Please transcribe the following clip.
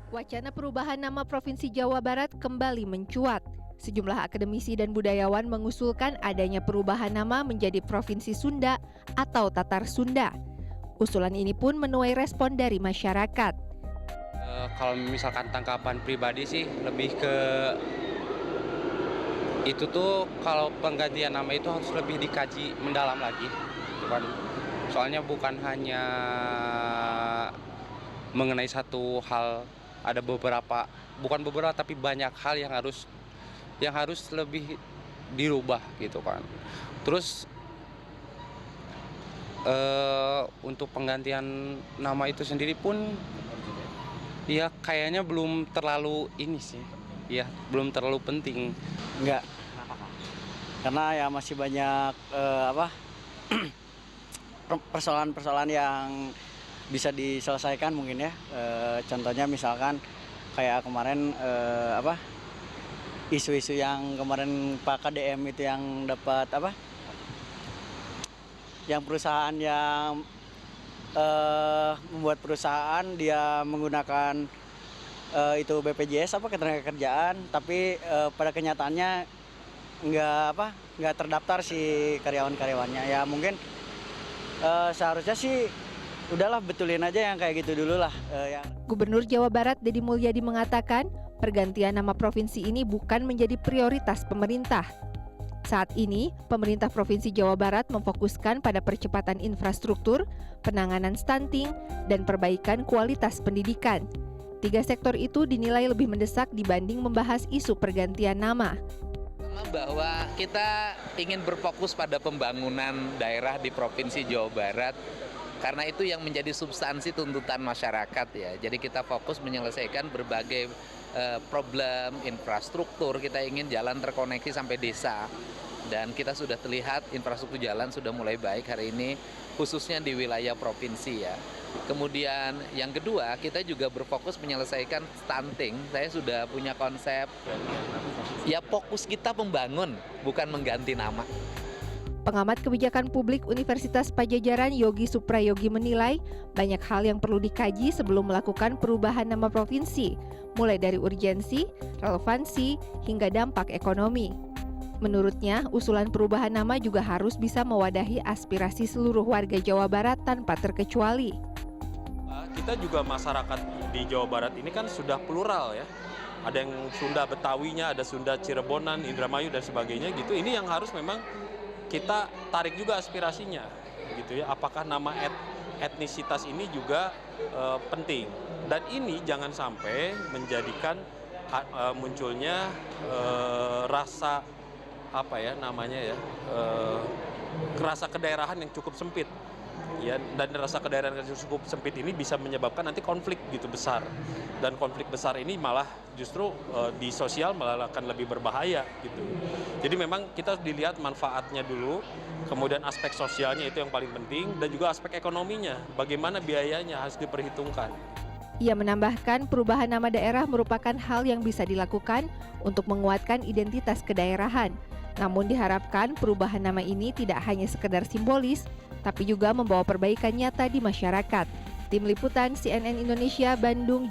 Wacana perubahan nama Provinsi Jawa Barat kembali mencuat. Sejumlah akademisi dan budayawan mengusulkan adanya perubahan nama menjadi Provinsi Sunda atau Tatar Sunda. Usulan ini pun menuai respon dari masyarakat. Kalau misalkan tanggapan pribadi sih lebih ke itu tuh kalau penggantian nama itu harus lebih dikaji mendalam lagi. Soalnya bukan hanya mengenai satu hal, ada bukan beberapa tapi banyak hal yang harus lebih dirubah gitu kan. Terus untuk penggantian nama itu sendiri pun ya kayaknya belum terlalu ini sih. Ya, belum terlalu penting. Enggak. Karena ya masih banyak persoalan-persoalan yang bisa diselesaikan mungkin ya. Contohnya misalkan kayak kemarin isu-isu yang kemarin Pak KDM itu yang dapat yang perusahaan yang membuat perusahaan dia menggunakan itu BPJS ketenagakerjaan, tapi pada kenyataannya nggak terdaftar si karyawan-karyawannya. Ya mungkin seharusnya sih udahlah betulin aja yang kayak gitu dulu lah. Gubernur Jawa Barat Deddy Mulyadi mengatakan pergantian nama provinsi ini bukan menjadi prioritas pemerintah. Saat ini, pemerintah Provinsi Jawa Barat memfokuskan pada percepatan infrastruktur, penanganan stunting, dan perbaikan kualitas pendidikan. 3 sektor itu dinilai lebih mendesak dibanding membahas isu pergantian nama. Bahwa kita ingin berfokus pada pembangunan daerah di Provinsi Jawa Barat, karena itu yang menjadi substansi tuntutan masyarakat ya. Jadi kita fokus menyelesaikan berbagai problem infrastruktur. Kita ingin jalan terkoneksi sampai desa, dan kita sudah terlihat infrastruktur jalan sudah mulai baik hari ini, khususnya di wilayah provinsi ya. Kemudian yang kedua, kita juga berfokus menyelesaikan stunting. Saya sudah punya konsep, ya fokus kita membangun, bukan mengganti nama. Pengamat kebijakan publik Universitas Padjadjaran Yogi Suprayogi menilai banyak hal yang perlu dikaji sebelum melakukan perubahan nama provinsi, mulai dari urgensi, relevansi, hingga dampak ekonomi. Menurutnya, usulan perubahan nama juga harus bisa mewadahi aspirasi seluruh warga Jawa Barat tanpa terkecuali. Kita juga masyarakat di Jawa Barat ini kan sudah plural ya. Ada yang Sunda Betawinya, ada Sunda Cirebonan, Indramayu dan sebagainya gitu. Ini yang harus memang kita tarik juga aspirasinya gitu ya. Apakah nama etnisitas ini juga penting, dan ini jangan sampai menjadikan munculnya rasa rasa kedaerahan yang cukup sempit ya, dan rasa kedaerahan yang cukup sempit ini bisa menyebabkan nanti konflik gitu besar, dan konflik besar ini malah justru di sosial malah akan lebih berbahaya gitu. Jadi memang kita dilihat manfaatnya dulu, kemudian aspek sosialnya itu yang paling penting, dan juga aspek ekonominya, bagaimana biayanya harus diperhitungkan. Ia menambahkan perubahan nama daerah merupakan hal yang bisa dilakukan untuk menguatkan identitas kedaerahan. Namun diharapkan perubahan nama ini tidak hanya sekedar simbolis, tapi juga membawa perbaikan nyata di masyarakat. Tim Liputan CNN Indonesia, Bandung.